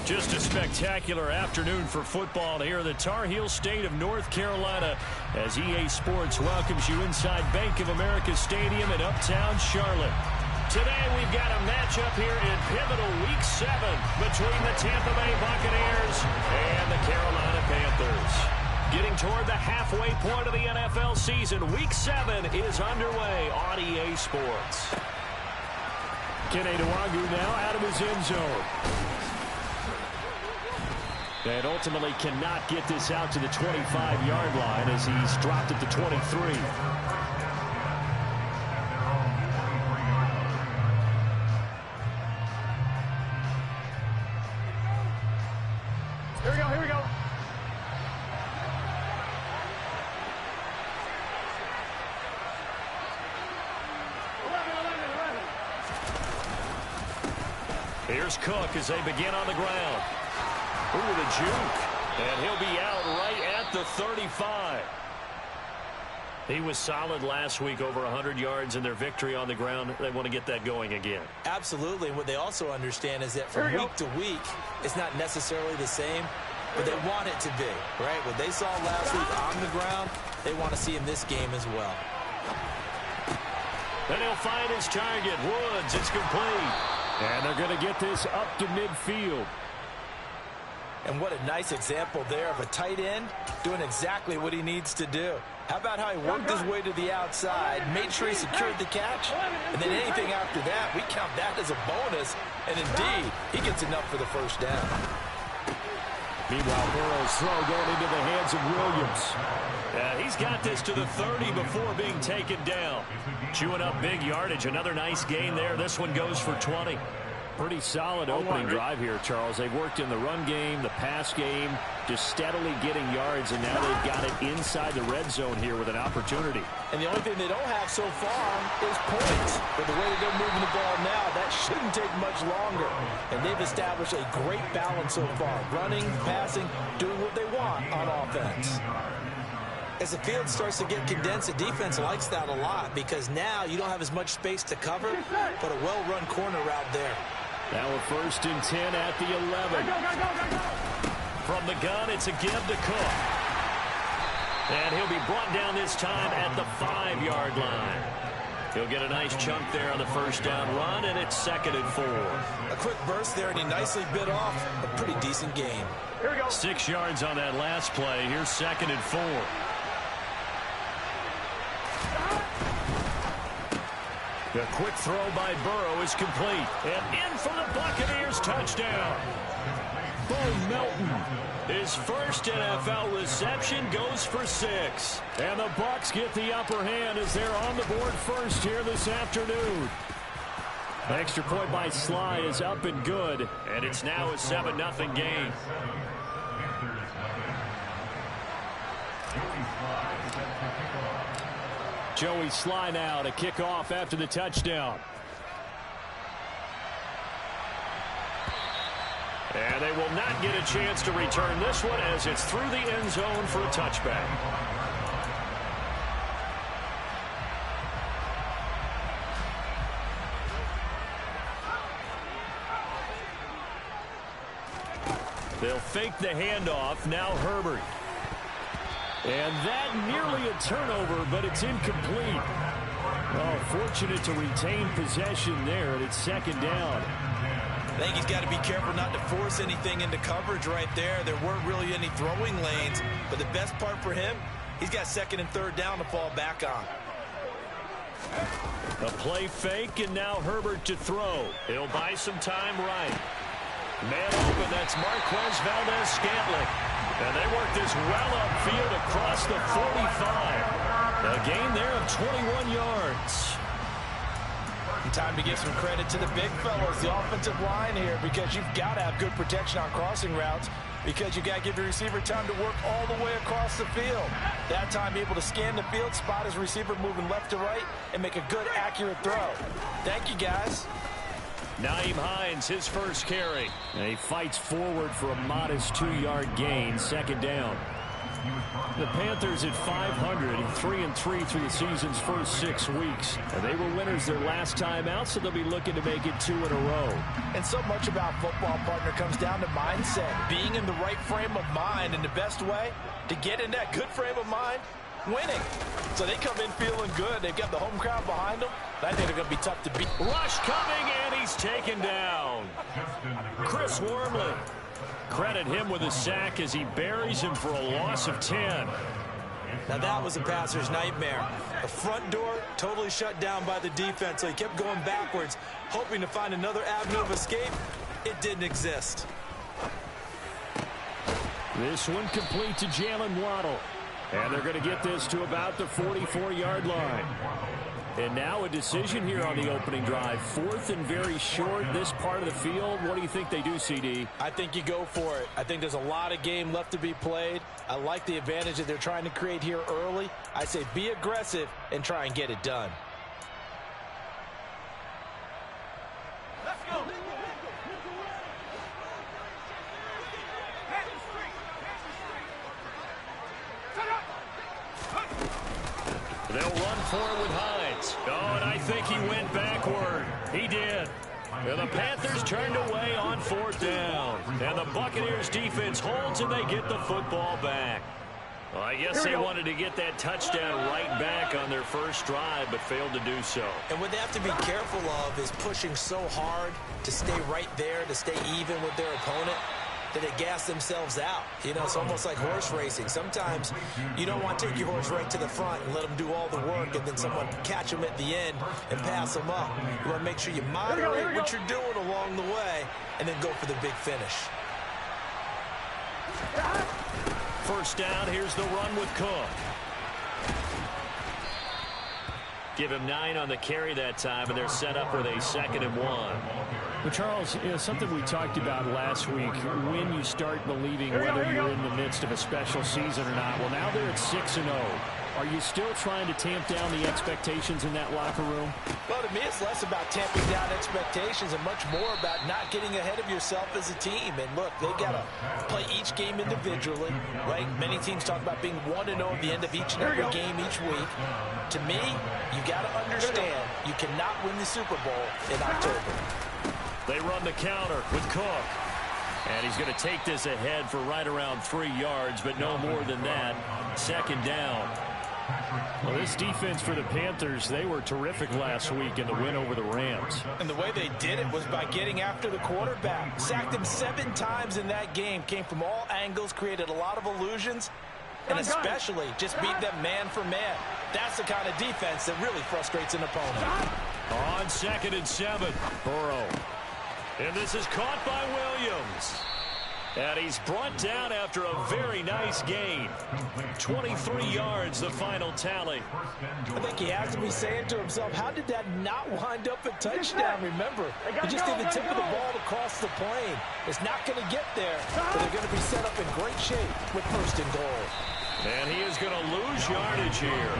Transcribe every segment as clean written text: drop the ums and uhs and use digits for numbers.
Just a spectacular afternoon for football here in the Tar Heel state of North Carolina as EA Sports welcomes you inside Bank of America Stadium in Uptown Charlotte. Today we've got a matchup here in pivotal Week 7 between the Tampa Bay Buccaneers and the Carolina Panthers. Getting toward the halfway point of the NFL season, Week 7 is underway on EA Sports. Kene Nwangwu now out of his end zone. And ultimately cannot get this out to the 25-yard line as he's dropped at the 23. Here we go, here we go. Here's Cook as they begin on the ground. Ooh, the juke. And he'll be out right at the 35. He was solid last week, over 100 yards in their victory on the ground. They want to get that going again. Absolutely. What they also understand is that from week to week, it's not necessarily the same, but they want it to be, right? What they saw last week on the ground, they want to see in this game as well. Then he'll find his target. Woods, it's complete. And they're going to get this up to midfield. And what a nice example there of a tight end doing exactly what he needs to do. How about how he worked his way to the outside, made sure he secured the catch, and then anything after that, we count that as a bonus. And indeed, he gets enough for the first down. Meanwhile, Burrow's throw going into the hands of Williams. He's got this to the 30 before being taken down. Chewing up big yardage. Another nice gain there. This one goes for 20. Pretty solid opening drive here, Charles. They've worked in the run game, the pass game, just steadily getting yards, and now they've got it inside the red zone here with an opportunity. And the only thing they don't have so far is points. But the way that they're moving the ball now, that shouldn't take much longer. And they've established a great balance so far. Running, passing, doing what they want on offense. As the field starts to get condensed, the defense likes that a lot because now you don't have as much space to cover, but a well-run corner route there. Now a 1st and 10 at the 11. From the gun, it's a give to Cook. And he'll be brought down this time at the 5-yard line. He'll get a nice chunk there on the first down run, and it's 2nd and 4. A quick burst there, and he nicely bit off a pretty decent gain. Here we go. 6 yards on that last play. Here's 2nd and 4. The quick throw by Burrow is complete. And in for the Buccaneers touchdown. Bo Melton. His first NFL reception goes for 6. And the Bucs get the upper hand as they're on the board first here this afternoon. An extra point by Sly is up and good. And it's now a 7-0 game. Joey Sly now to kick off after the touchdown. And they will not get a chance to return this one as it's through the end zone for a touchback. They'll fake the handoff. Now Herbert. And that nearly a turnover, but it's incomplete. Oh, fortunate to retain possession there, and it's 2nd down. I think he's got to be careful not to force anything into coverage right there. There weren't really any throwing lanes, but the best part for him, he's got 2nd and 3rd down to fall back on. A play fake, and now Herbert to throw. He'll buy some time right. Man open, that's Marquez Valdez-Scantling. And they work this well upfield across the 45. A gain there of 21 yards. And time to give some credit to the big fellas, the offensive line here, because you've got to have good protection on crossing routes because you've got to give your receiver time to work all the way across the field. That time able to scan the field, spot his receiver moving left to right, and make a good, accurate throw. Thank you, guys. Nyheim Hines, his first carry. And he fights forward for a modest 2-yard gain, 2nd down. The Panthers at 500, 3-3 through the season's first 6 weeks. And they were winners their last time out, so they'll be looking to make it 2 in a row. And so much about football, partner, comes down to mindset. Being in the right frame of mind, and the best way to get in that good frame of mind, winning. So they come in feeling good. They've got the home crowd behind them. I think they're going to be tough to beat. Rush coming, and he's taken down. Chris Wormley. Credit him with a sack as he buries him for a loss of 10. Now that was a passer's nightmare. The front door totally shut down by the defense, so he kept going backwards, hoping to find another avenue of escape. It didn't exist. This one complete to Jalen Waddle. And they're going to get this to about the 44-yard line. And now a decision here on the opening drive. 4th and very short, this part of the field. What do you think they do, CD? I think you go for it. I think there's a lot of game left to be played. I like the advantage that they're trying to create here early. I say be aggressive and try and get it done. Let's go. They'll run for it with Hines. Oh, and I think he went backward. He did. And the Panthers turned away on 4th down. And the Buccaneers defense holds and they get the football back. Well, I guess they wanted to get that touchdown right back on their first drive, but failed to do so. And what they have to be careful of is pushing so hard to stay right there, to stay even with their opponent, that they gas themselves out. You know, it's almost like horse racing. Sometimes you don't want to take your horse right to the front and let them do all the work, and then someone catch them at the end and pass them up. You want to make sure you moderate what you're doing along the way and then go for the big finish. First down, here's the run with Cook. Give him 9 on the carry that time, and they're set up with a 2nd and 1. Well, Charles, you know, something we talked about last week, when you start believing whether you're in the midst of a special season or not. Well, now they're at 6-0. Are you still trying to tamp down the expectations in that locker room? Well, to me, it's less about tamping down expectations and much more about not getting ahead of yourself as a team. And look, they got to play each game individually, right? Many teams talk about being 1-0 at the end of each and every game each week. To me, you got to understand you cannot win the Super Bowl in October. They run the counter with Cook. And he's going to take this ahead for right around 3 yards, but no more than that. 2nd down. Well, this defense for the Panthers, they were terrific last week in the win over the Rams. And the way they did it was by getting after the quarterback. Sacked him 7 times in that game. Came from all angles, created a lot of illusions, and especially just beat them man for man. That's the kind of defense that really frustrates an opponent. On 2nd and 7, Burrow. And this is caught by Williams. And he's brought down after a very nice gain. 23 yards, the final tally. I think he has to be saying to himself, how did that not wind up a touchdown? Remember, he just did the tip of the ball to cross the plane. It's not going to get there, but they're going to be set up in great shape with 1st and goal. And he is going to lose yardage here.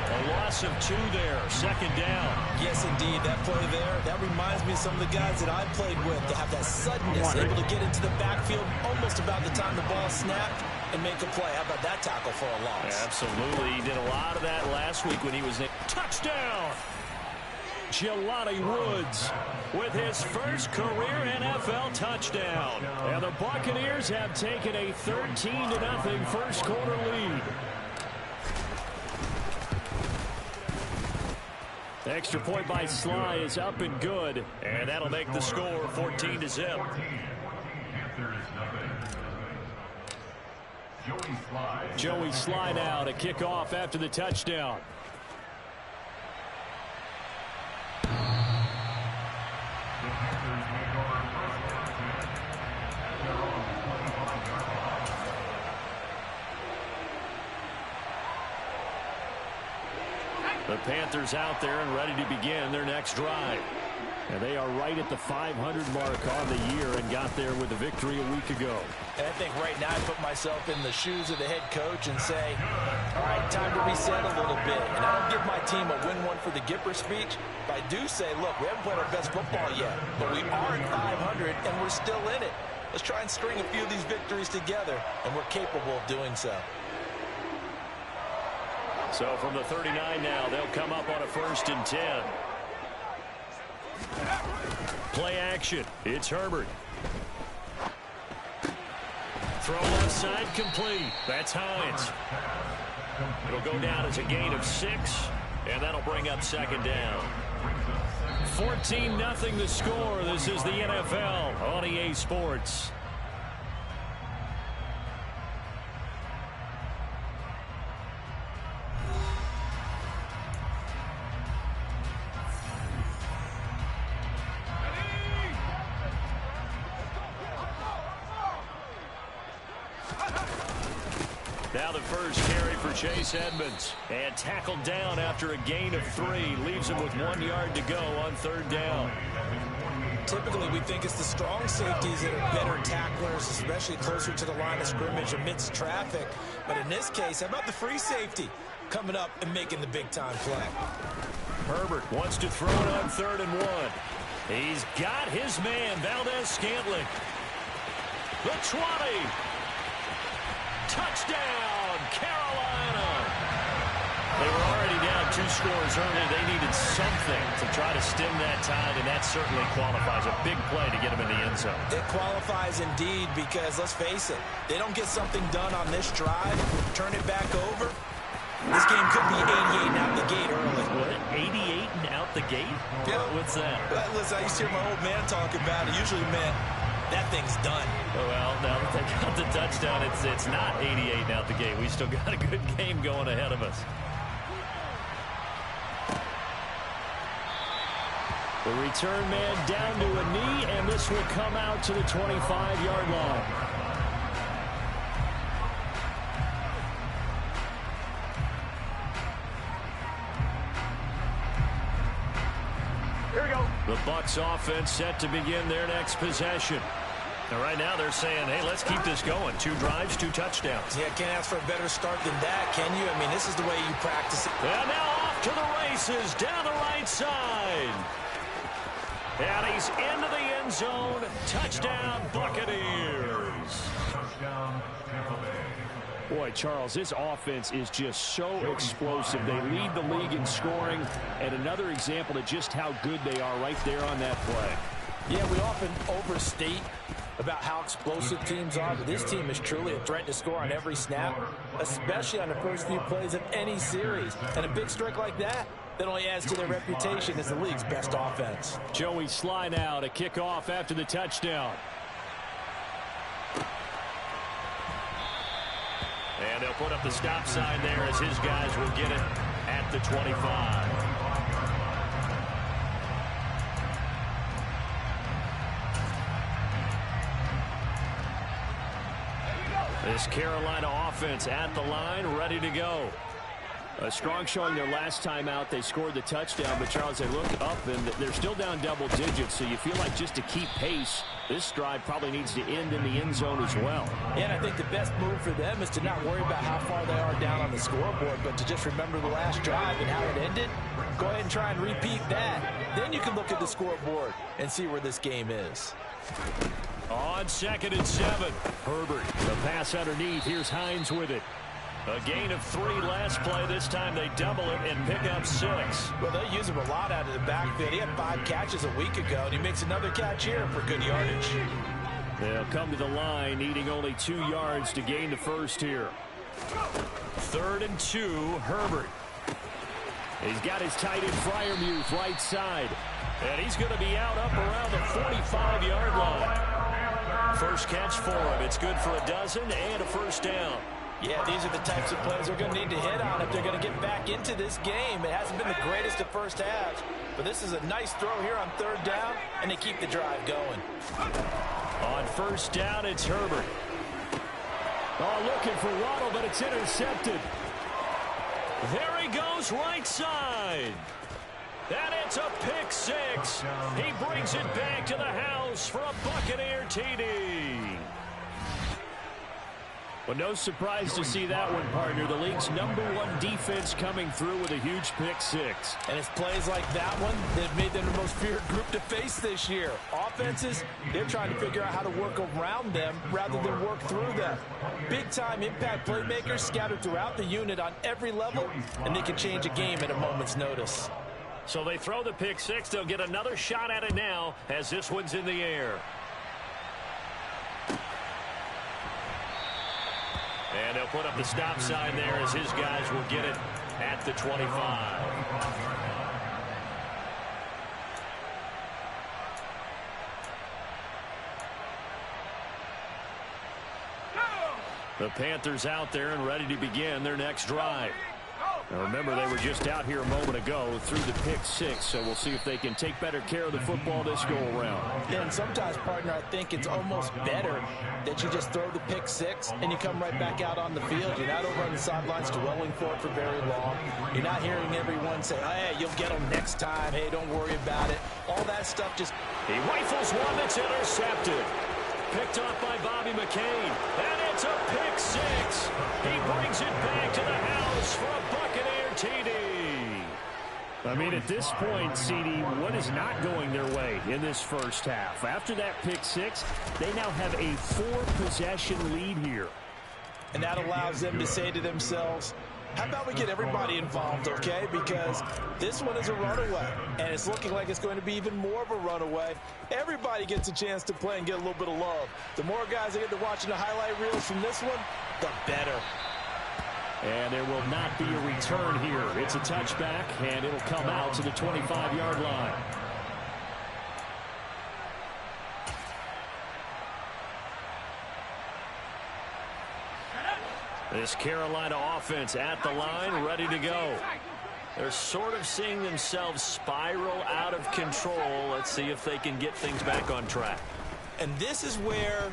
A loss of 2 there, 2nd down. Yes, indeed. That play there, that reminds me of some of the guys that I played with to have that suddenness, able to get into the backfield almost about the time the ball snapped and make a play. How about that tackle for a loss? Absolutely. He did a lot of that last week when he was named. Touchdown! Jelani Woods with his first career NFL touchdown. And the Buccaneers have taken a 13-0 first quarter lead. Extra point by Sly is up and good. And that'll make the score 14-0. Joey Sly now to kick off after the touchdown. The Panthers out there and ready to begin their next drive. And they are right at the 500 mark on the year and got there with a victory a week ago. And I think right now I put myself in the shoes of the head coach and say, all right, time to reset a little bit. And I don't give my team a win one for the Gipper speech, but I do say, look, we haven't played our best football yet, but we are at 500 and we're still in it. Let's try and string a few of these victories together, and we're capable of doing so. So from the 39 now, they'll come up on a 1st and 10. Play action. It's Herbert. Throw left side complete. That's Hines. It'll go down as a gain of 6, and that'll bring up 2nd down. 14-0 the score. This is the NFL on EA Sports. Now the first carry for Chase Edmonds. And tackled down after a gain of 3. Leaves him with 1 yard to go on 3rd down. Typically, we think it's the strong safeties that are better tacklers, especially closer to the line of scrimmage amidst traffic. But in this case, how about the free safety coming up and making the big-time play? Herbert wants to throw it on 3rd and 1. He's got his man, Valdez-Scantling. The 20. Touchdown, Carolina. They were already down 2 scores early. They needed something to try to stem that tide, and that certainly qualifies. A big play to get them in the end zone. It qualifies indeed because, let's face it, they don't get something done on this drive, turn it back over. This game could be 88 and out the gate early. What? 88 and out the gate? Yeah. What's that? Well, listen, I used to hear my old man talk about it. Usually meant that thing's done. Well, now that they got the touchdown, it's not 88 and out the gate. We still got a good game going ahead of us. The return man down to a knee, and this will come out to the 25-yard line. Here we go. The Bucs offense set to begin their next possession. Now, right now they're saying, hey, let's keep this going. 2 drives, 2 touchdowns. Yeah, can't ask for a better start than that, can you? I mean, this is the way you practice it. And now off to the races down the right side. And he's into the end zone. Touchdown, Buccaneers. Boy, Charles, this offense is just so explosive. They lead the league in scoring, and another example of just how good they are right there on that play. Yeah, we often overstate about how explosive teams are, but this team is truly a threat to score on every snap, especially on the first few plays of any series. And a big strike like that only adds to their reputation as the league's best offense. Joey Sly now to kick off after the touchdown. And they'll put up the stop sign there as his guys will get it at the 25. This Carolina offense at the line, ready to go. A strong showing their last time out. They scored the touchdown, but Charles, they look up and they're still down double digits, so you feel like just to keep pace, this drive probably needs to end in the end zone as well. And I think the best move for them is to not worry about how far they are down on the scoreboard, but to just remember the last drive and how it ended. Go ahead and try and repeat that. Then you can look at the scoreboard and see where this game is. On 2nd and 7, Herbert, the pass underneath. Here's Hines with it. A gain of 3 last play. This time they double it and pick up 6. Well, they use him a lot out of the backfield. He had 5 catches a week ago, and he makes another catch here for good yardage. They'll come to the line, needing only 2 yards to gain the first here. 3rd and 2, Herbert. He's got his tight end Freiermuth right side. And he's going to be out up around the 45-yard line. First catch for him. It's good for a dozen and a first down. Yeah, these are the types of plays they're going to need to hit on if they're going to get back into this game. It hasn't been the greatest of first halves, but this is a nice throw here on 3rd down, and they keep the drive going. On 1st down, it's Herbert. Oh, looking for Waddle, but it's intercepted. There he goes, right side. And it's a pick 6. He brings it back to the house for a Buccaneer TD. Well, no surprise to see that one, partner. The league's #1 defense coming through with a huge pick six. And it's plays like that one that made them the most feared group to face this year. Offenses, they're trying to figure out how to work around them rather than work through them. Big-time impact playmakers scattered throughout the unit on every level, and they can change a game at a moment's notice. So they throw the pick six. They'll get another shot at it now as this one's in the air. And they'll put up the stop sign there as his guys will get it at the 25. The Panthers out there and ready to begin their next drive. Now remember, they were just out here a moment ago through the pick six, so we'll see if they can take better care of the football this go around. Yeah, and sometimes, partner, I think it's almost better that you just throw the pick six and you come right back out on the field. You're not over on the sidelines dwelling for it for very long. You're not hearing everyone say, hey, you'll get them next time. Hey, don't worry about it. All that stuff just... He rifles one that's intercepted. Picked off by Bobby McCain. And it's a pick six. He brings it back to the house for a Buccaneer TD. I mean, at this point, CD, what is not going their way in this first half? After that pick six, they now have a 4-possession lead here. And that allows them to say to themselves, how about we get everybody involved, okay? Because this one is a runaway, and it's looking like it's going to be even more of a runaway. Everybody gets a chance to play and get a little bit of love. The more guys that get to watching the highlight reels from this one, the better. And there will not be a return here. It's a touchback, and it'll come out to the 25-yard line. This Carolina offense at the line, ready to go. They're sort of seeing themselves spiral out of control. Let's see if they can get things back on track. And this is where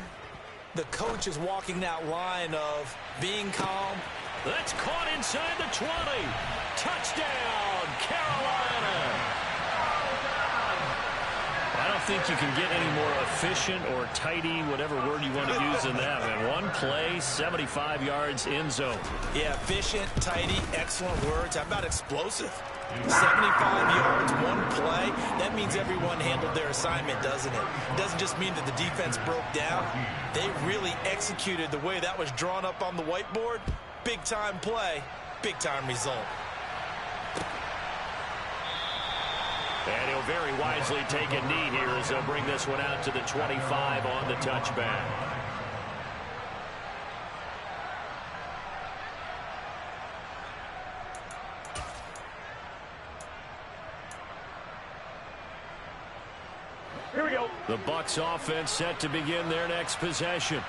the coach is walking that line of being calm. That's caught inside the 20. Touchdown, Carolina. I don't think you can get any more efficient or tidy, whatever word you want to use in that. Man, one play, 75 yards, end zone. Yeah, efficient, tidy, excellent words. How about explosive? 75 yards, one play. That means everyone handled their assignment, doesn't it? It doesn't just mean that the defense broke down. They really executed the way that was drawn up on the whiteboard. Big-time play, big-time result. And he'll very wisely take a knee here as they'll bring this one out to the 25 on the touchback. Here we go. The Bucs offense set to begin their next possession.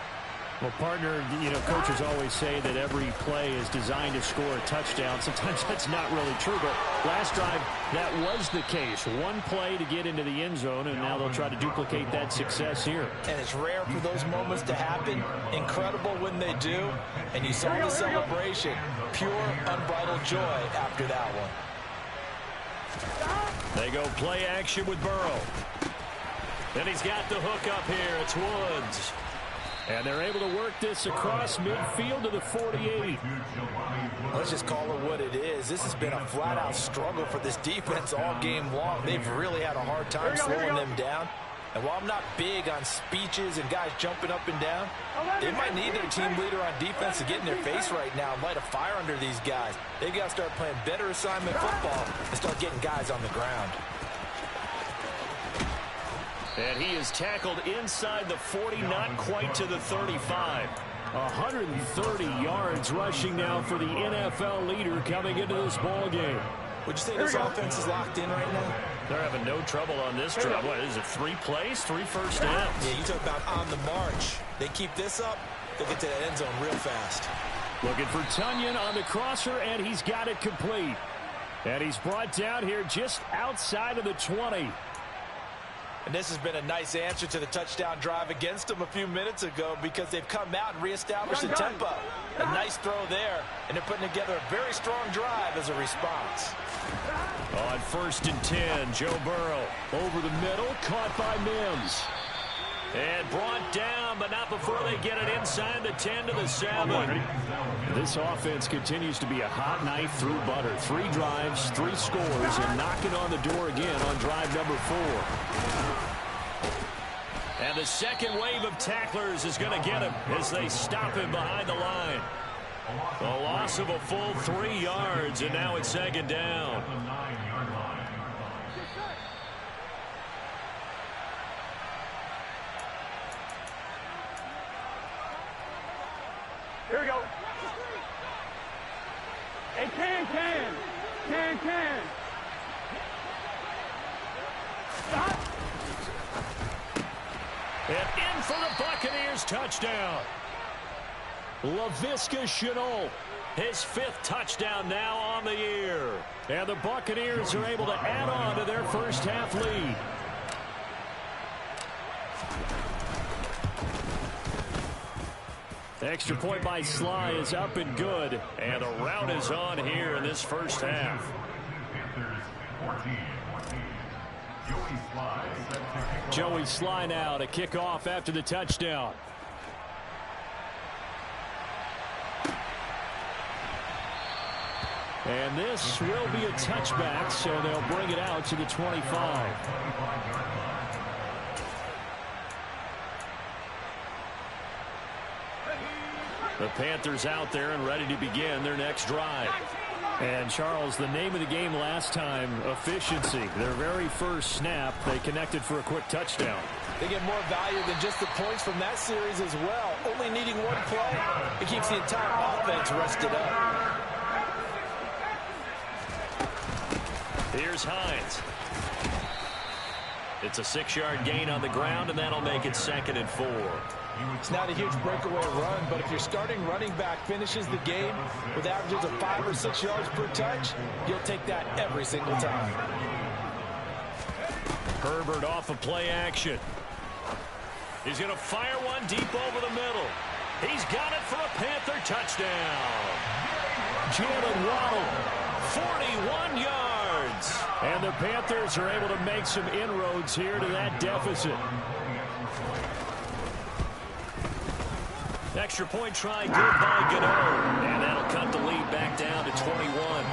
Well, partner, you know, coaches always say that every play is designed to score a touchdown. Sometimes that's not really true, but last drive, that was the case. One play to get into the end zone, and now they'll try to duplicate that success here. And it's rare for those moments to happen. Incredible when they do. And you saw the celebration. Pure, unbridled joy after that one. They go play action with Burrow. Then he's got the hook up here. It's Woods. And they're able to work this across midfield to the 48. Let's just call it what it is. This has been a flat-out struggle for this defense all game long. They've really had a hard time slowing them down. And while I'm not big on speeches and guys jumping up and down, they might need their team leader on defense to get in their face right now and light a fire under these guys. They've got to start playing better assignment football and start getting guys on the ground. And he is tackled inside the 40, not quite to the 35. 130 yards rushing now for the NFL leader coming into this ball game. Would you say this offense is locked in right now? They're having no trouble on this drive. What is it, 3 plays, 3 first downs? Yeah, you talk about on the march. They keep this up, they'll get to that end zone real fast. Looking for Tunyon on the crosser, and he's got it complete. And he's brought down here just outside of the 20. And this has been a nice answer to the touchdown drive against them a few minutes ago because they've come out and reestablished the tempo. A nice throw there, and they're putting together a very strong drive as a response. On 1st and 10, Joe Burrow over the middle, caught by Mims. And brought down, but not before they get it inside the 10 to the 7. This offense continues to be a hot knife through butter. 3 drives, 3 scores, and knocking on the door again on drive number 4. And the second wave of tacklers is going to get him as they stop him behind the line. A loss of a full 3 yards, and now it's second down. Here we go. Hey, can. Stop. And in for the Buccaneers touchdown. Laviska Shenault, his 5th touchdown now on the year. And the Buccaneers are able to add on to their first half lead. Extra point by Sly is up and good. And the rout is on here in this first half. Joey Sly now to kick off after the touchdown. And this will be a touchback, so they'll bring it out to the 25. The Panthers out there and ready to begin their next drive. And, Charles, the name of the game last time, efficiency. Their very first snap, they connected for a quick touchdown. They get more value than just the points from that series as well. Only needing 1 play, it keeps the entire offense rested up. Here's Hines. It's a 6-yard gain on the ground, and that'll make it 2nd and 4. It's not a huge breakaway run, but if your starting running back finishes the game with averages of 5 or 6 yards per touch, you'll take that every single time. Herbert off of play action. He's going to fire one deep over the middle. He's got it for a Panther touchdown. Jalen Waddle, 41 yards. And the Panthers are able to make some inroads here to that deficit. Extra point try good by Gano. And that'll cut the lead back down to 21.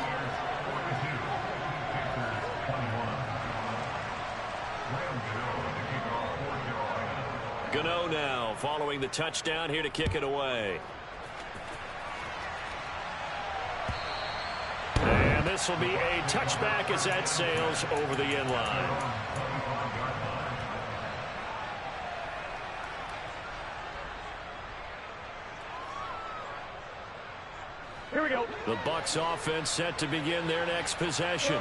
Gano now following the touchdown here to kick it away. And this will be a touchback as that sails over the end line. Here we go. The Bucs offense set to begin their next possession.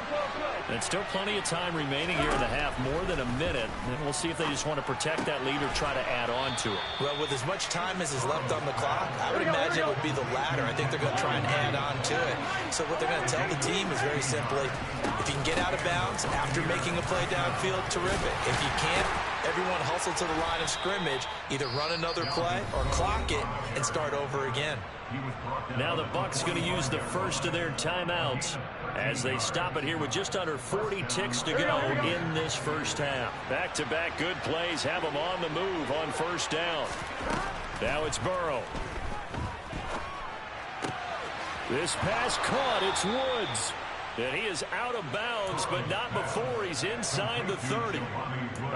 And still plenty of time remaining here in the half, more than a minute. And we'll see if they just want to protect that lead or try to add on to it. Well, with as much time as is left on the clock, I would imagine it would be the latter. I think they're going to try and add on to it. So what they're going to tell the team is very simply, if you can get out of bounds after making a play downfield, terrific. If you can't, everyone hustle to the line of scrimmage, either run another play or clock it and start over again. Now the Bucs going to use the first of their timeouts as they stop it here with just under 40 ticks to go in this first half. Back-to-back good plays have them on the move on first down. Now it's Burrow. This pass caught. It's Woods. And he is out of bounds, but not before he's inside the 30.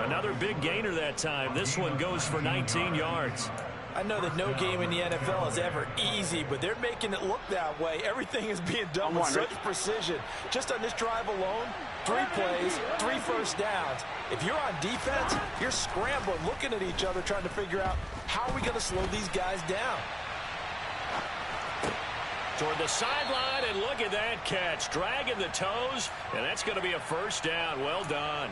Another big gainer that time. This one goes for 19 yards. I know that no game in the NFL is ever easy, but they're making it look that way. Everything is being done with such precision. Just on this drive alone, 3 plays, 3 first downs. If you're on defense, you're scrambling, looking at each other, trying to figure out how are we going to slow these guys down. Toward the sideline, and look at that catch. Dragging the toes, and that's going to be a first down. Well done.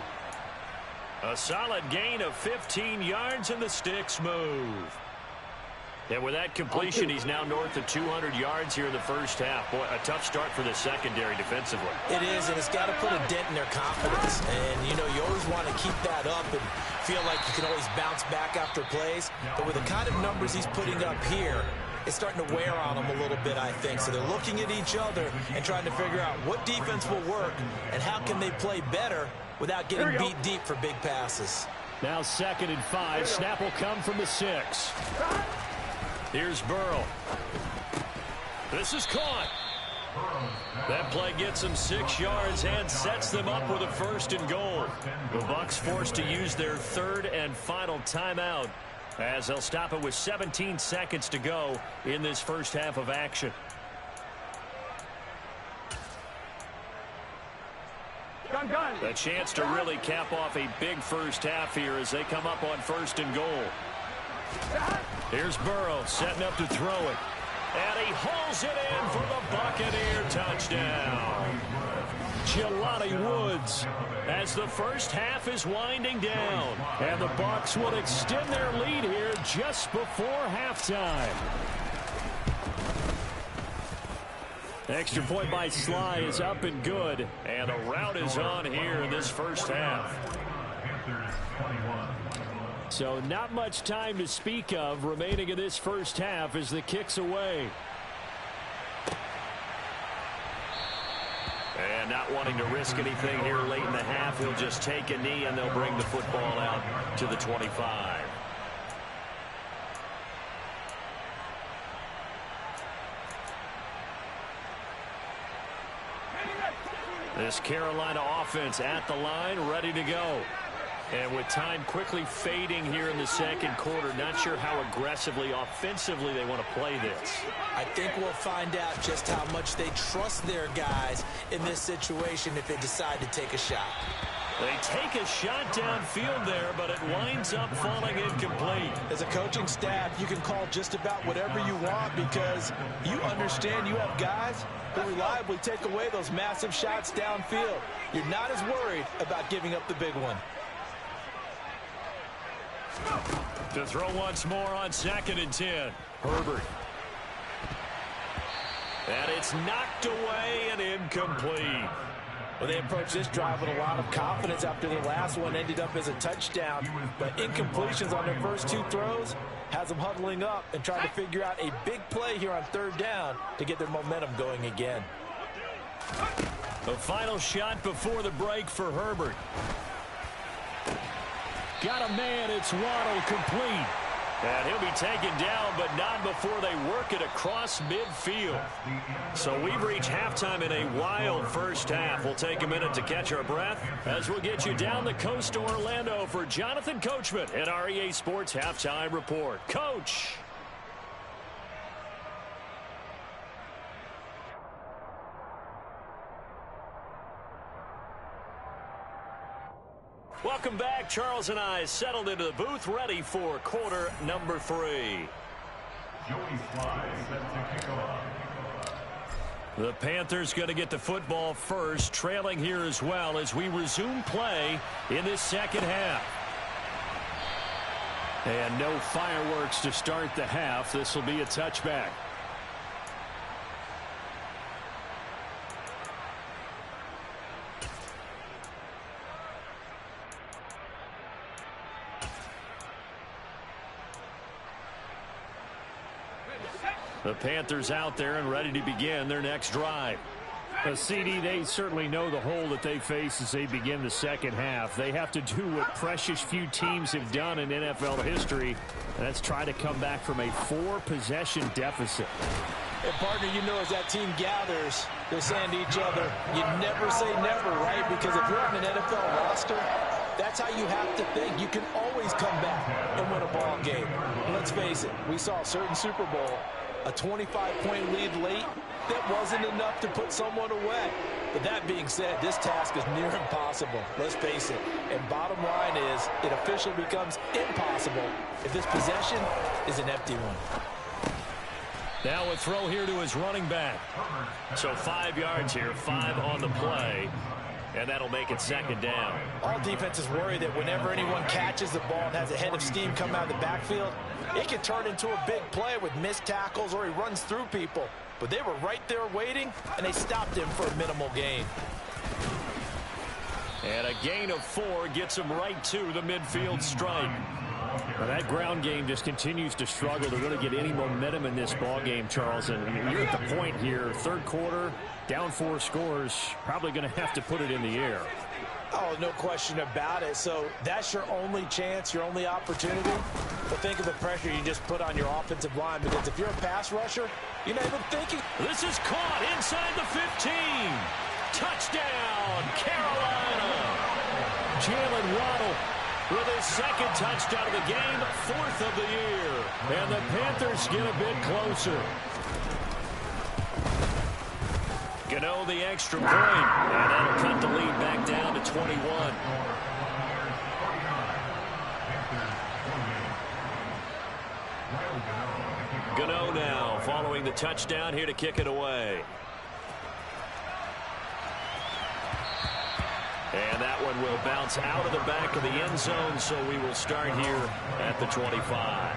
A solid gain of 15 yards, and the sticks move. And with that completion, he's now north of 200 yards here in the first half. Boy, a tough start for the secondary defensively. It is, and it's got to put a dent in their confidence. And, you know, you always want to keep that up and feel like you can always bounce back after plays. But with the kind of numbers he's putting up here, it's starting to wear on them a little bit, I think. So they're looking at each other and trying to figure out what defense will work and how can they play better without getting beat deep for big passes. Now 2nd and 5. Snap will come from the 6. Here's Burrow. This is caught. That play gets them 6 yards and sets them up with a 1st and goal. The Bucs forced to use their 3rd and final timeout as they'll stop it with 17 seconds to go in this first half of action. A chance to really cap off a big first half here as they come up on 1st and goal. Here's Burrow setting up to throw it. And he hauls it in for the Buccaneer touchdown. Jelani Woods as the first half is winding down. And the Bucs will extend their lead here just before halftime. Extra point by Sly is up and good. And a rout is on here in this first half. So not much time to speak of remaining in this first half as the kick's away. And not wanting to risk anything here late in the half, he'll just take a knee and they'll bring the football out to the 25. This Carolina offense at the line, ready to go. And with time quickly fading here in the 2nd quarter, not sure how aggressively, offensively they want to play this. I think we'll find out just how much they trust their guys in this situation if they decide to take a shot. They take a shot downfield there, but it winds up falling incomplete. As a coaching staff, you can call just about whatever you want because you understand you have guys who reliably take away those massive shots downfield. You're not as worried about giving up the big one. To throw once more on 2nd and 10. Herbert. And it's knocked away and incomplete. Well, they approached this drive with a lot of confidence after the last one ended up as a touchdown. But incompletions on their first 2 throws has them huddling up and trying to figure out a big play here on 3rd down to get their momentum going again. The final shot before the break for Herbert. Got a man, it's Waddle, complete. And he'll be taken down, but not before they work it across midfield. So we've reached halftime in a wild first half. We'll take a minute to catch our breath as we'll get you down the coast to Orlando for Jonathan Coachman at our EA Sports Halftime Report. Coach. Welcome back. Charles and I settled into the booth, ready for quarter number 3. The Panthers going to get the football first, trailing here as well as we resume play in this second half. And no fireworks to start the half. This will be a touchback. The Panthers out there and ready to begin their next drive. CD, they certainly know the hole that they face as they begin the second half. They have to do what precious few teams have done in NFL history, and that's try to come back from a 4-possession deficit. And partner, you know, as that team gathers, they're saying to each other, you never say never, right? Because if you're on an NFL roster, that's how you have to think. You can always come back and win a ball game. And let's face it, we saw a certain Super Bowl, a 25-point lead late, that wasn't enough to put someone away. But that being said, this task is near impossible. Let's face it. And bottom line is, it officially becomes impossible if this possession is an empty one. Now a throw here to his running back. So 5 yards here, 5 on the play. And that'll make it second down. All defenses worry that whenever anyone catches the ball and has a head of steam come out of the backfield, it can turn into a big play with missed tackles or he runs through people. But they were right there waiting, and they stopped him for a minimal gain. And a gain of 4 gets him right to the midfield stripe. Now that ground game just continues to struggle to really get any momentum in this ball game, Charles. And you're at the point here, third quarter, down 4 scores, probably going to have to put it in the air. Oh, no question about it. So that's your only chance, your only opportunity. But think of the pressure you just put on your offensive line, because if you're a pass rusher, you're not even thinking. This is caught inside the 15. Touchdown, Carolina. Jalen Waddle with his second touchdown of the game, 4th of the year. And the Panthers get a bit closer. Gano the extra point, and that'll cut the lead back down to 21. Gano now following the touchdown here to kick it away. And that one will bounce out of the back of the end zone, so we will start here at the 25.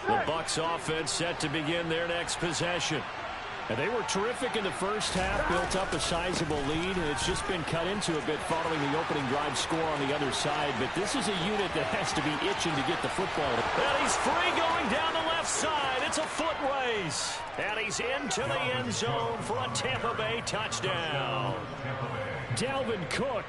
The Bucs offense set to begin their next possession. And they were terrific in the first half, built up a sizable lead, and it's just been cut into a bit following the opening drive score on the other side. But this is a unit that has to be itching to get the football. And he's free going down the left side. It's a foot race. And he's into the end zone for a Tampa Bay touchdown. Dalvin Cook,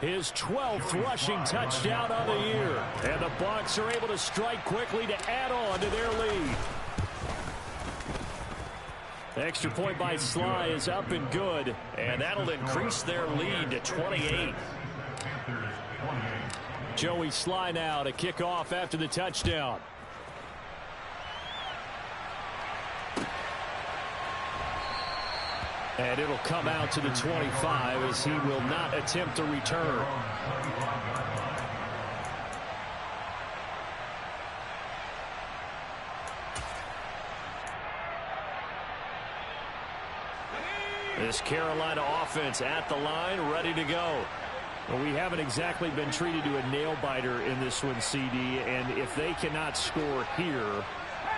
his 12th rushing touchdown of the year. And the Bucs are able to strike quickly to add on to their lead. The extra point by Sly is up and good, and that'll increase their lead to 28. Joey Sly now to kick off after the touchdown. And it'll come out to the 25 as he will not attempt to return. This Carolina offense at the line, ready to go. Well, we haven't exactly been treated to a nail-biter in this one, CD, and if they cannot score here,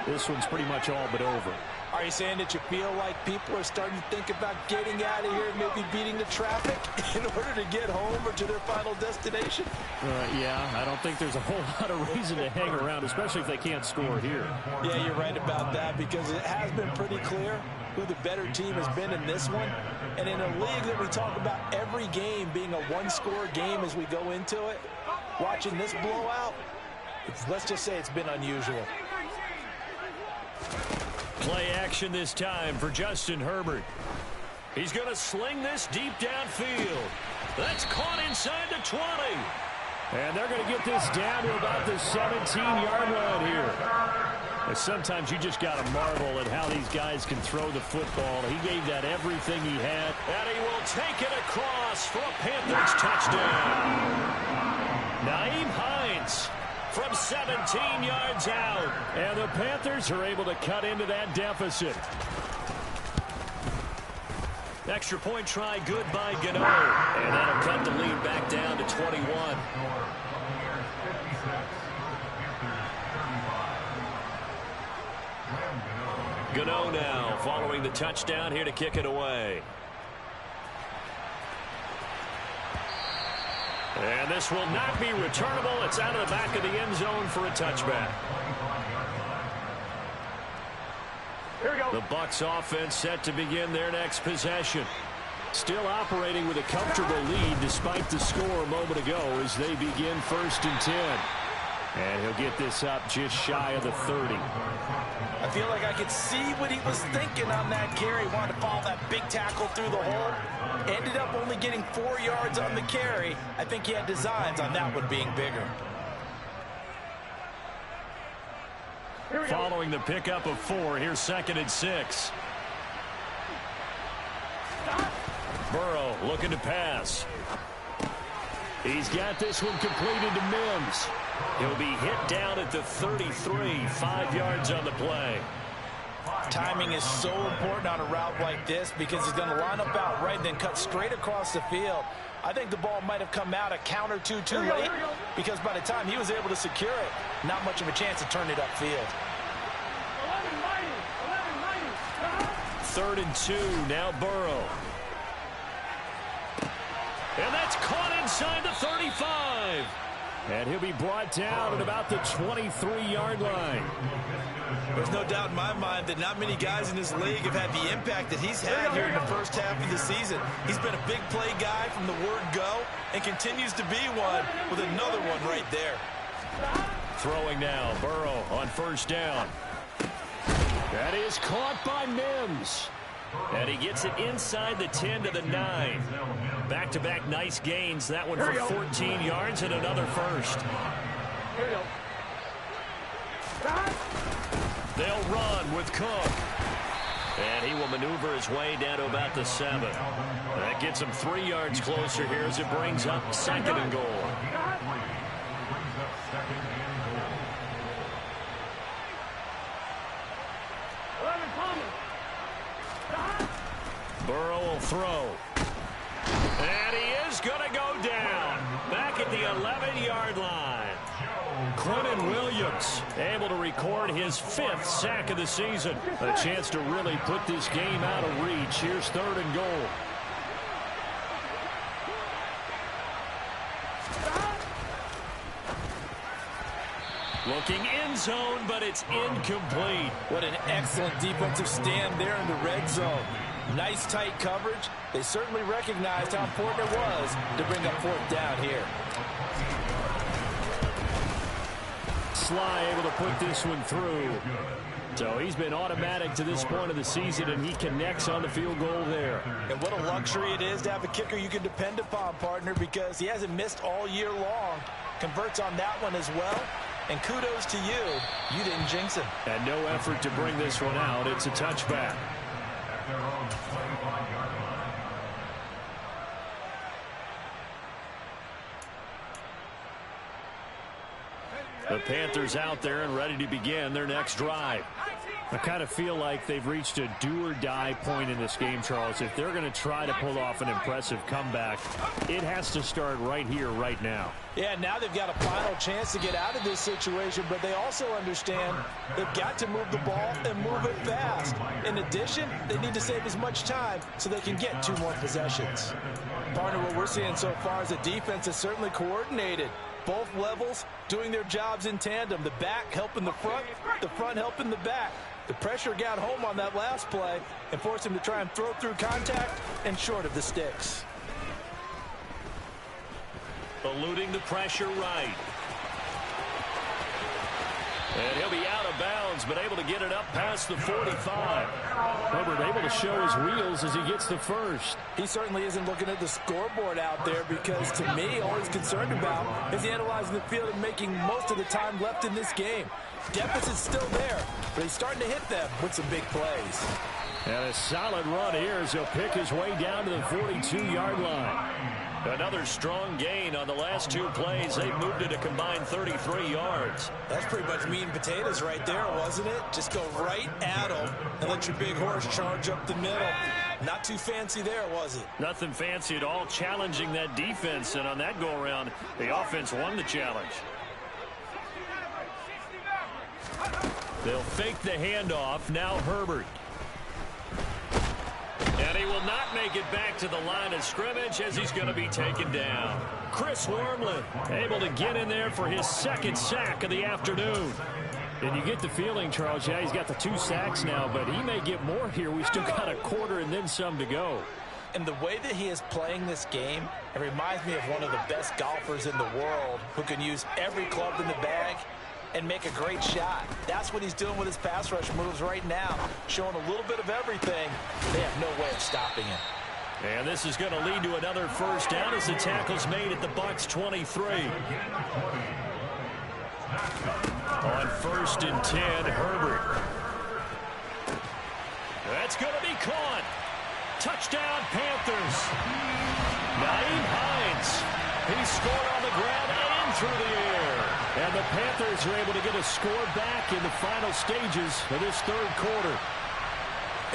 this one's pretty much all but over. Are you saying that you feel like people are starting to think about getting out of here and maybe beating the traffic in order to get home or to their final destination? Yeah, I don't think there's a whole lot of reason to hang around, especially if they can't score here. Yeah, you're right about that, because it has been pretty clear who the better team has been in this one. And in a league that we talk about every game being a one-score game as we go into it, watching this blowout, let's just say it's been unusual. Play action this time for Justin Herbert. He's going to sling this deep downfield. That's caught inside the 20. And they're going to get this down to about the 17-yard line here. And sometimes you just got to marvel at how these guys can throw the football. He gave that everything he had. And he will take it across for a Panthers touchdown. Nyheim Hines from 17 yards out. And the Panthers are able to cut into that deficit. Extra point try good by Gano. And that'll cut the lead back down to 21. Gano now following the touchdown here to kick it away. And this will not be returnable. It's out of the back of the end zone for a touchback. Here we go. The Bucs offense set to begin their next possession. Still operating with a comfortable lead despite the score a moment ago as they begin 1st and 10. And he'll get this up just shy of the 30. I feel like I could see what he was thinking on that carry. He wanted to follow that big tackle through the hole. Ended up only getting 4 yards on the carry. I think he had designs on that one being bigger. Following the pickup of 4, here's 2nd and 6. Burrow looking to pass. He's got this one completed to Mims. He'll be hit down at the 33, 5 yards on the play. Timing is so important on a route like this because he's going to line up out right and then cut straight across the field. I think the ball might have come out a count or two too late because by the time he was able to secure it, not much of a chance to turn it upfield. 3rd and 2, now Burrow. And that's caught inside the 35. And he'll be brought down at about the 23-yard line. There's no doubt in my mind that not many guys in this league have had the impact that he's had here in the first half of the season. He's been a big play guy from the word go and continues to be one with another one right there. Throwing now, Burrow on first down. That is caught by Mims. And he gets it inside the 10 to the 9. Back-to-back nice gains. That one for 14 yards and another first. Here we go. They'll run with Cook. And he will maneuver his way down to about the 7. That gets him 3 yards closer here as it brings up 2nd and goal. Burrow will throw. And he is going to go down. Back at the 11-yard line. Quentin Williams able to record his 5th sack of the season. A chance to really put this game out of reach. Here's 3rd and goal. Looking end zone, but it's incomplete. What an excellent defensive stand there in the red zone. Nice tight coverage. They certainly recognized how important it was to bring up 4th down here. Sly able to put this one through. So he's been automatic to this point of the season, and he connects on the field goal there. And what a luxury it is to have a kicker you can depend upon, partner, because he hasn't missed all year long. Converts on that one as well. And kudos to you. You didn't jinx him. And no effort to bring this one out. It's a touchback. The Panthers out there and ready to begin their next drive. I kind of feel like they've reached a do-or-die point in this game, Charles. If they're going to try to pull off an impressive comeback, it has to start right here, right now. Yeah, now they've got a final chance to get out of this situation, but they also understand they've got to move the ball and move it fast. In addition, they need to save as much time so they can get 2 more possessions. Partner, what we're seeing so far is the defense is certainly coordinated. Both levels doing their jobs in tandem. The back helping the front helping the back. The pressure got home on that last play and forced him to try and throw through contact and short of the sticks. Eluding the pressure right. And he'll be out of bounds, but able to get it up past the 45. Herbert able to show his wheels as he gets the first. He certainly isn't looking at the scoreboard out there because, to me, all he's concerned about is analyzing the field and making most of the time left in this game. Deficit's still there, but he's starting to hit them with some big plays. And a solid run here as he'll pick his way down to the 42-yard line. Another strong gain on the last 2 plays. They moved it a combined 33 yards. That's pretty much meat and potatoes right there, wasn't it? Just go right at them and let your big horse charge up the middle. Not too fancy there, was it? Nothing fancy at all, challenging that defense. And on that go-around, the offense won the challenge. They'll fake the handoff. Now Herbert. And he will not make it back to the line of scrimmage as he's going to be taken down. Chris Wormley able to get in there for his 2nd sack of the afternoon. And you get the feeling, Charles, yeah, he's got the 2 sacks now, but he may get more here. We still got a quarter and then some to go. And the way that he is playing this game, it reminds me of one of the best golfers in the world who can use every club in the bag and make a great shot. That's what he's doing with his pass rush moves right now, showing a little bit of everything. They have no way of stopping him. And this is going to lead to another first down as the tackle's made at the Bucs 23. On 1st and 10, Herbert. That's going to be caught. Touchdown, Panthers. Nyheim Hines. He scored on the ground and through the air. And the Panthers are able to get a score back in the final stages of this 3rd quarter.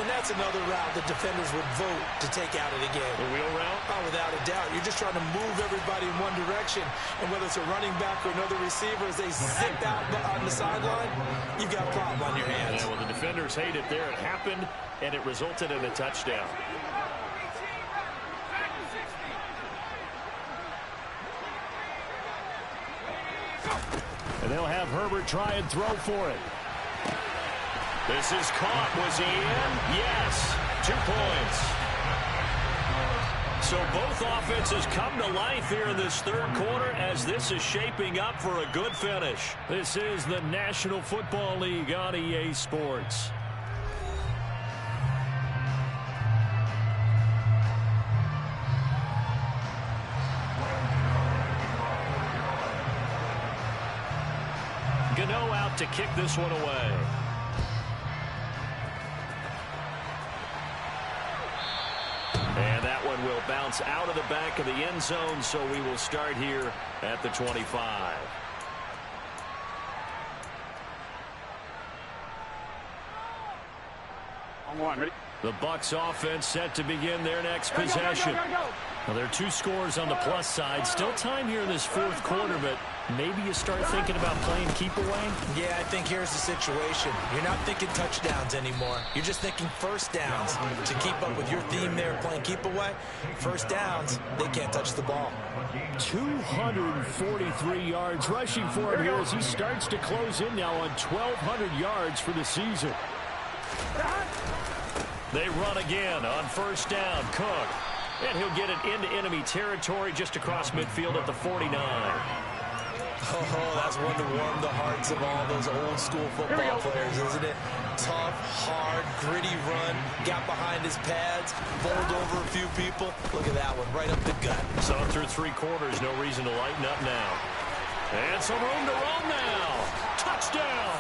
And that's another route that defenders would vote to take out of the game. The wheel route? Oh, without a doubt. You're just trying to move everybody in one direction. And whether it's a running back or another receiver, as they zip out on the sideline, you've got a problem on your hands. Yeah, well, the defenders hate it there. It happened, and it resulted in a touchdown. And they'll have Herbert try and throw for it. This is caught. Was he in? Yes. 2 points. So both offenses come to life here in this third quarter as this is shaping up for a good finish. This is the National Football League on EA Sports. Gano out to kick this one away. And that one will bounce out of the back of the end zone, so we will start here at the 25. On one, ready? The Bucs offense set to begin their next possession. Well, there are 2 scores on the plus side. Still time here in this fourth quarter, but maybe you start thinking about playing keep away? Yeah, I think here's the situation. You're not thinking touchdowns anymore. You're just thinking first downs. To keep up with your theme there, playing keep away, first downs, they can't touch the ball. 243 yards rushing for him here as he starts to close in now on 1,200 yards for the season. They run again on first down. Cook. And he'll get it into enemy territory just across midfield at the 49. Oh, that's one to warm the hearts of all those old school football players, isn't it? Tough, hard, gritty run. Got behind his pads, bowled over a few people. Look at that one, right up the gut. So through 3 quarters, no reason to lighten up now. And some room to roam now. Touchdown.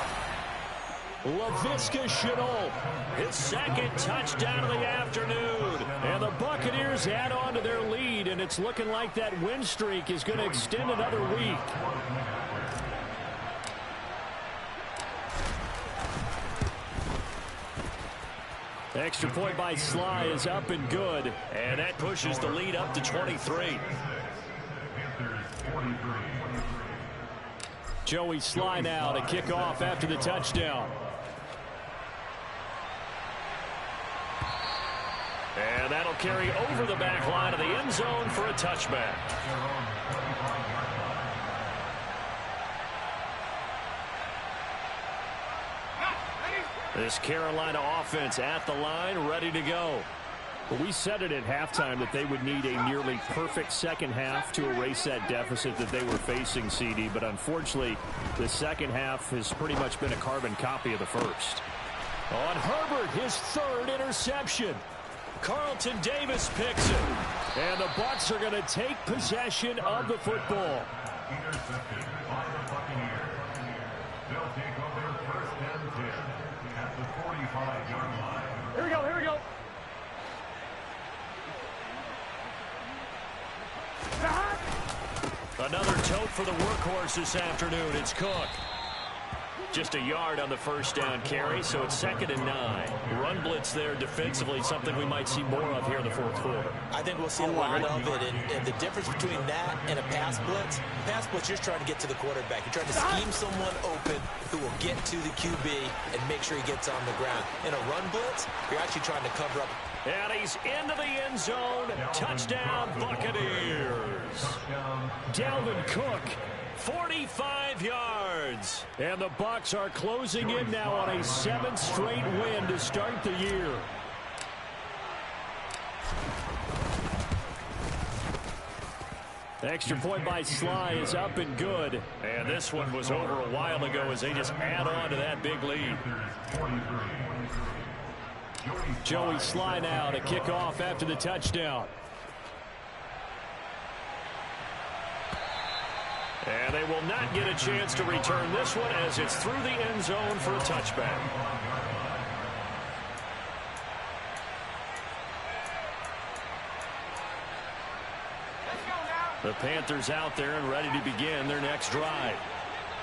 Laviska Shenault, his second touchdown of the afternoon. And the Buccaneers add on to their lead, and it's looking like that win streak is going to extend another week. Extra point by Sly is up and good, and that pushes the lead up to 23. Joey Sly now to kick off after the touchdown. And that'll carry over the back line of the end zone for a touchback. This Carolina offense at the line, ready to go. Well, we said it at halftime that they would need a nearly perfect second half to erase that deficit that they were facing, CD. But unfortunately, the second half has pretty much been a carbon copy of the first. On Herbert, his 3rd interception. Carlton Davis picks it. And the Bucs are going to take possession of the football. Intercepted by the Buccaneers. They'll take over first and 10 at the 45-yard line. Here we go, here we go. Another tote for the workhorse this afternoon. It's Cook. Just a yard on the first down carry, so it's 2nd and 9. Run blitz there defensively, something we might see more of here in the fourth quarter. I think we'll see a lot of it, and the difference between that and a pass blitz, you're trying to get to the quarterback. You're trying to scheme someone open who will get to the QB and make sure he gets on the ground. In a run blitz, you're actually trying to cover up. And he's into the end zone. Touchdown, Buccaneers. Dalvin Cook, 45 yards. And the Bucs are closing in now on a 7th straight win to start the year. Extra point by Sly is up and good. And this one was over a while ago as they just add on to that big lead. Joey Sly now to kick off after the touchdown. And they will not get a chance to return this one as it's through the end zone for a touchback. The Panthers out there and ready to begin their next drive.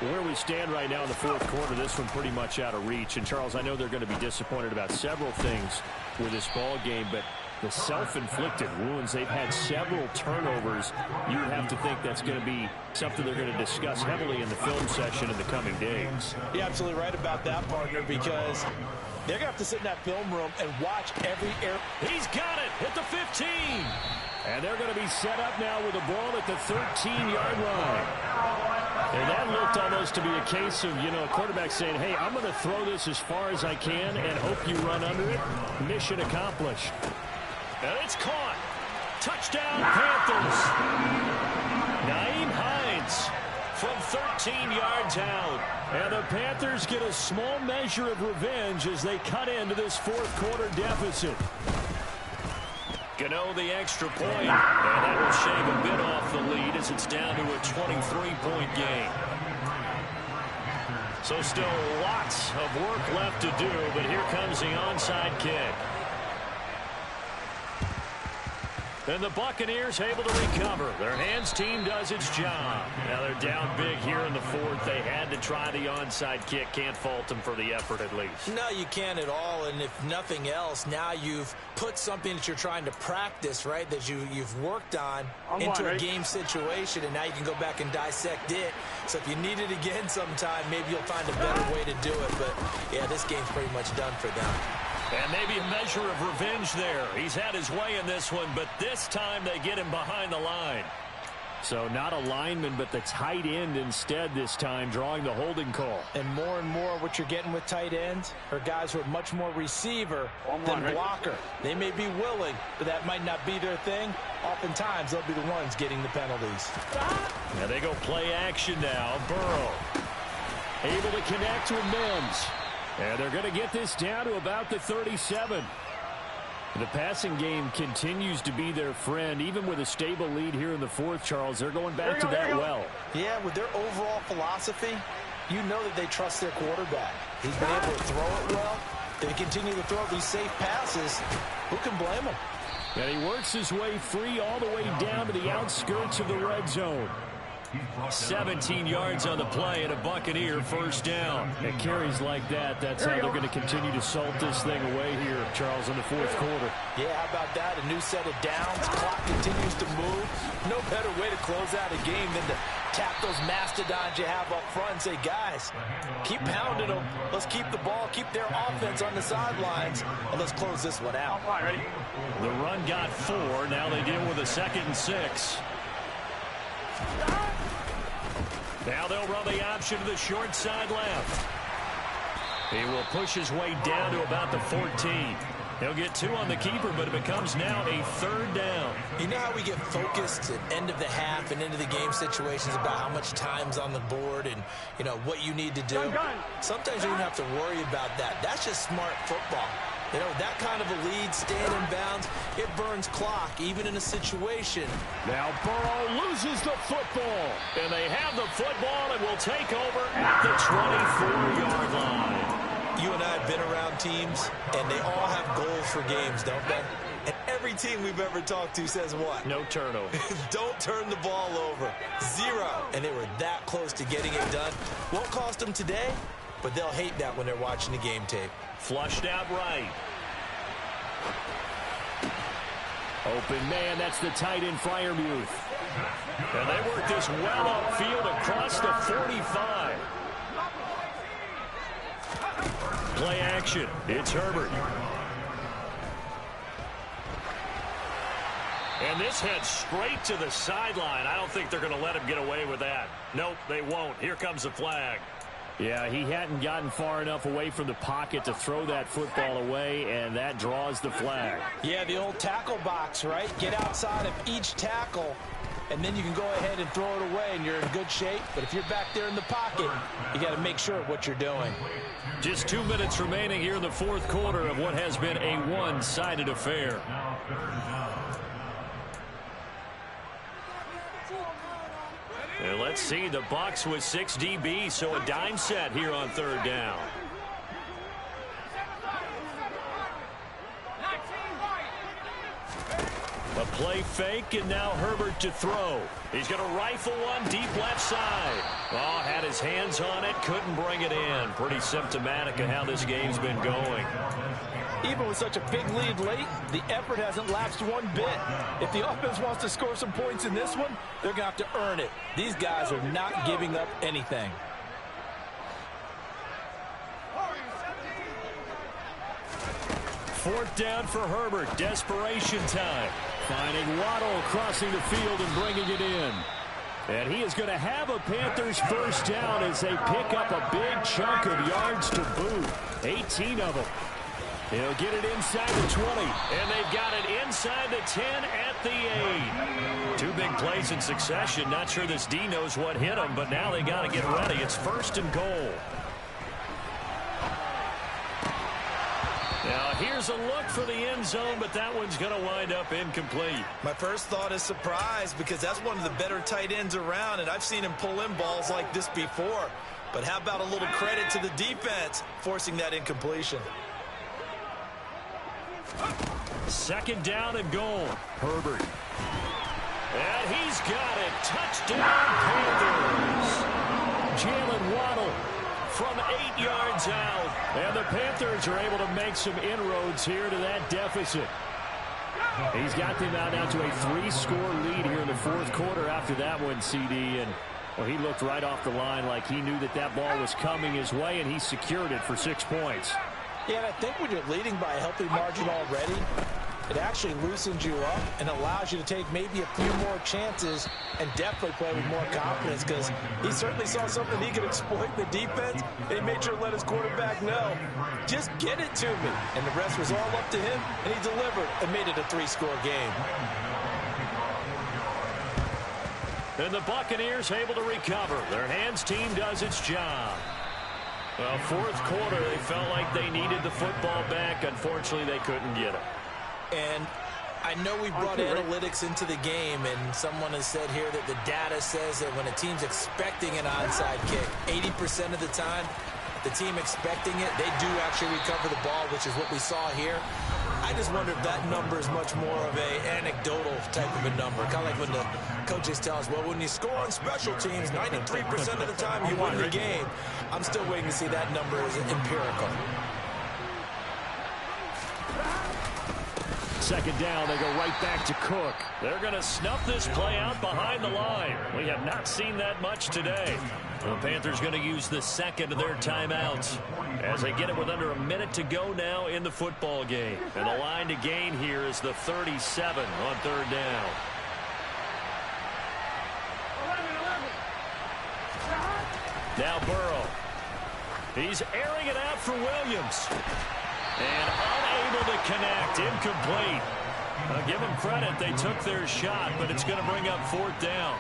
Where we stand right now in the fourth quarter, this one pretty much out of reach. And, Charles, I know they're going to be disappointed about several things with this ball game, but the self-inflicted wounds, they've had several turnovers. You would have to think that's going to be something they're going to discuss heavily in the film session in the coming days. You're absolutely right about that, partner, because they're going to have to sit in that film room and watch every error. He's got it at the 15. And they're going to be set up now with the ball at the 13-yard line. And that looked almost to be a case of, a quarterback saying, hey, I'm going to throw this as far as I can and hope you run under it. Mission accomplished. And it's caught. Touchdown, Panthers. Nyheim Hines from 13 yards out. And the Panthers get a small measure of revenge as they cut into this fourth quarter deficit. Gano the extra point, and that will shave a bit off the lead as it's down to a 23-point game. So still lots of work left to do, but here comes the onside kick. And the Buccaneers able to recover. Their hands team does its job. Now they're down big here in the fourth. They had to try the onside kick. Can't fault them for the effort at least. No, you can't at all. And if nothing else, now you've put something that you're trying to practice, right, that you've worked on into a game situation, and now you can go back and dissect it. So if you need it again sometime, maybe you'll find a better way to do it. But, yeah, this game's pretty much done for them. And maybe a measure of revenge there. He's had his way in this one, but this time they get him behind the line. So not a lineman, but the tight end instead this time, drawing the holding call. And more what you're getting with tight ends are guys who are much more receiver than blocker. They may be willing, but that might not be their thing. Oftentimes, they'll be the ones getting the penalties. Now they go play action now. Burrow able to connect with Mims. And they're going to get this down to about the 37. The passing game continues to be their friend. Even with a stable lead here in the fourth, Charles, they're going back to that well. Yeah, with their overall philosophy, you know that they trust their quarterback. He's been able to throw it well. They continue to throw these safe passes. Who can blame him? And he works his way free all the way down to the outskirts of the red zone. 17 yards on the play and a Buccaneer first down. And carries like that, that's how they're going to continue to salt this thing away here, Charles, in the fourth quarter. Yeah, how about that? A new set of downs. Clock continues to move. No better way to close out a game than to tap those mastodons you have up front and say, guys, keep pounding them. Let's keep the ball, keep their offense on the sidelines, and let's close this one out. The run got 4. Now they deal with a 2nd and 6. Now they'll run the option to the short side left. He will push his way down to about the 14. He'll get 2 on the keeper, but it becomes now a 3rd down. You know how we get focused at end of the half and into the game situations about how much time's on the board and, what you need to do? Sometimes you don't have to worry about that. That's just smart football. That kind of a lead, staying in bounds, it burns clock, even in a situation. Now Burrow loses the football, and they have the football and will take over at the 24-yard line. You and I have been around teams, and they all have goals for games, don't they? And every team we've ever talked to says what? No turnover. Don't turn the ball over. 0. And they were that close to getting it done. Won't cost them today, but they'll hate that when they're watching the game tape. Flushed out right. Open man, that's the tight end, Freiermuth. And they work this well upfield across the 45. Play action. It's Herbert. And this heads straight to the sideline. I don't think they're going to let him get away with that. Nope, they won't. Here comes the flag. Yeah, he hadn't gotten far enough away from the pocket to throw that football away, and that draws the flag. Yeah, the old tackle box, right? Get outside of each tackle, and then you can go ahead and throw it away, and you're in good shape. But if you're back there in the pocket, you got to make sure of what you're doing. Just 2 minutes remaining here in the fourth quarter of what has been a one-sided affair. And let's see, the Bucs with 6 DBs, so a dime set here on 3rd down. A play fake, and now Herbert to throw. He's going to rifle one deep left side. Oh, had his hands on it, couldn't bring it in. Pretty symptomatic of how this game's been going. Even with such a big lead late, the effort hasn't lapsed one bit. If the offense wants to score some points in this one, they're going to have to earn it. These guys are not giving up anything. Fourth down for Herbert. Desperation time. Finding Waddle crossing the field and bringing it in. And he is going to have a Panthers first down as they pick up a big chunk of yards to boot. 18 of them. He'll get it inside the 20. And they've got it inside the 10 at the 8. Two big plays in succession. Not sure this D knows what hit him, but now they got to get ready. It's first and goal. Now here's a look for the end zone, but that one's going to wind up incomplete. My first thought is surprise, because that's one of the better tight ends around, and I've seen him pull in balls like this before. But how about a little credit to the defense forcing that incompletion? Second down and goal. Herbert. And he's got it. Touchdown, Panthers. Jalen Waddle from 8 yards out. And the Panthers are able to make some inroads here to that deficit. He's got them out now to a 3-score lead here in the fourth quarter after that one, CD. And well, he looked right off the line like he knew that that ball was coming his way, and he secured it for 6 points. Yeah, and I think when you're leading by a healthy margin already, it actually loosens you up and allows you to take maybe a few more chances and definitely play with more confidence, because he certainly saw something he could exploit in the defense, and he made sure to let his quarterback know, just get it to me. And the rest was all up to him, and he delivered and made it a 3-score game. And the Buccaneers able to recover. Their hands team does its job. Well, fourth quarter, they felt like they needed the football back. Unfortunately, they couldn't get it. And I know we brought analytics into the game, and someone has said here that the data says that when a team's expecting an onside kick, 80% of the time, the team expecting it, they do actually recover the ball, which is what we saw here. I just wonder if that number is much more of a anecdotal type of a number. Kind of like when the coaches tell us, well, when you score on special teams, 93% of the time you win the game. I'm still waiting to see that number as empirical. Second down, they go right back to Cook. They're going to snuff this play out behind the line. We have not seen that much today. The Panthers going to use the second of their timeouts as they get it with under a minute to go now in the football game. And the line to gain here is the 37 on third down. Now Burrow. He's airing it out for Williams. And unable to connect. Incomplete. I'll give them credit. They took their shot, but it's going to bring up fourth down.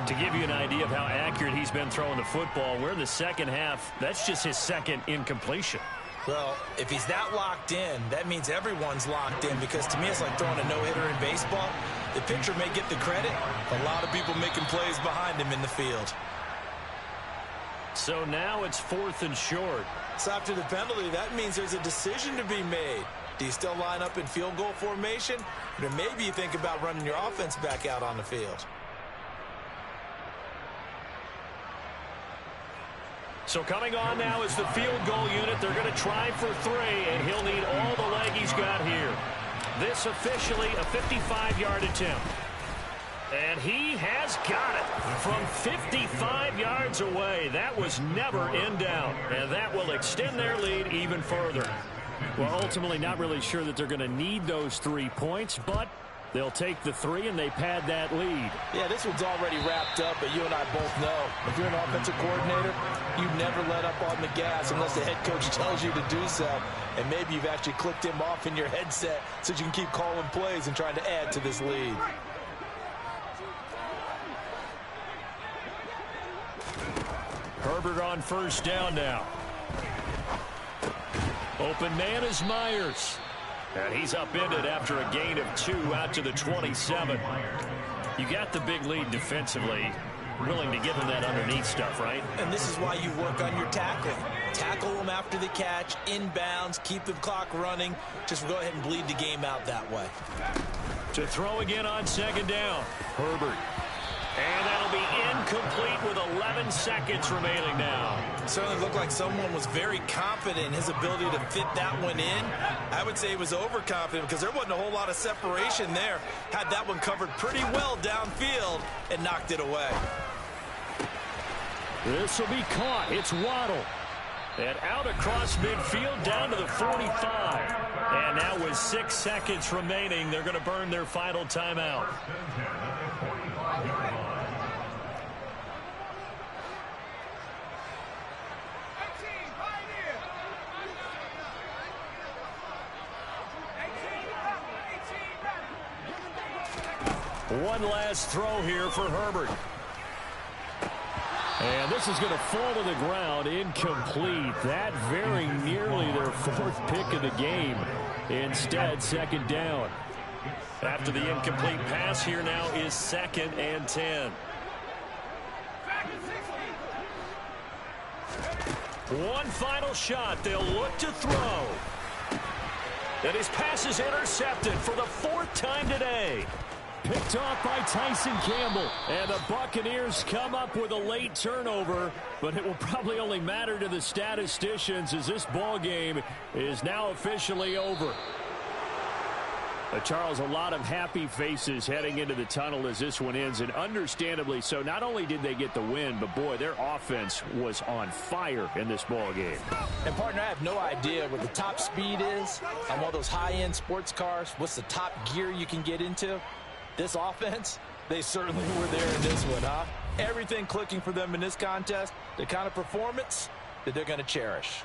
To give you an idea of how accurate he's been throwing the football, we're in the second half. That's just his second incompletion. Well, if he's that locked in, that means everyone's locked in, because to me it's like throwing a no-hitter in baseball. The pitcher may get the credit, a lot of people making plays behind him in the field. So now it's fourth and short. So after the penalty, that means there's a decision to be made. Do you still line up in field goal formation? Or maybe you think about running your offense back out on the field. So coming on now is the field goal unit. They're going to try for 3, and he'll need all the leg he's got here. This officially a 55-yard attempt. And he has got it from 55 yards away. That was never in doubt. And that will extend their lead even further. Well, ultimately not really sure that they're going to need those 3 points, but they'll take the 3 and they pad that lead. Yeah, this one's already wrapped up, but you and I both know if you're an offensive coordinator, you never let up on the gas unless the head coach tells you to do so. And maybe you've actually clicked him off in your headset so you can keep calling plays and trying to add to this lead. Herbert on first down now. Open man is Myers. And he's upended after a gain of 2 out to the 27. You got the big lead defensively. Willing to give him that underneath stuff, right? And this is why you work on your tackling. Tackle them after the catch, inbounds, keep the clock running. Just go ahead and bleed the game out that way. To throw again on second down. Herbert. And that'll be incomplete with 11 seconds remaining now. Certainly looked like someone was very confident in his ability to fit that one in. I would say he was overconfident because there wasn't a whole lot of separation there. Had that one covered pretty well downfield and knocked it away. This will be caught. It's Waddle. And out across midfield down to the 45. And now with 6 seconds remaining, they're going to burn their final timeout. One last throw here for Herbert. And this is going to fall to the ground, incomplete. That very nearly their fourth pick of the game. Instead, second down. After the incomplete pass, here now is 2nd and 10. One final shot. They'll look to throw. And his pass is intercepted for the 4th time today. Picked off by Tyson Campbell. And the Buccaneers come up with a late turnover, but it will probably only matter to the statisticians as this ball game is now officially over. Charles, a lot of happy faces heading into the tunnel as this one ends, and understandably so. Not only did they get the win, but boy, their offense was on fire in this ball game. And partner, I have no idea what the top speed is on one of those high-end sports cars. What's the top gear you can get into? This offense, they certainly were there in this one, huh? Everything clicking for them in this contest, the kind of performance that they're going to cherish.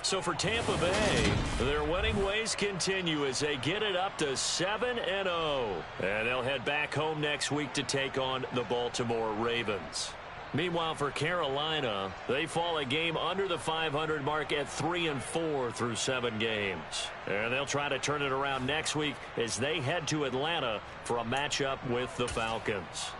So for Tampa Bay, their winning ways continue as they get it up to 7-0. And they'll head back home next week to take on the Baltimore Ravens. Meanwhile, for Carolina, they fall a game under the 500 mark at 3-4 through 7 games. And they'll try to turn it around next week as they head to Atlanta for a matchup with the Falcons.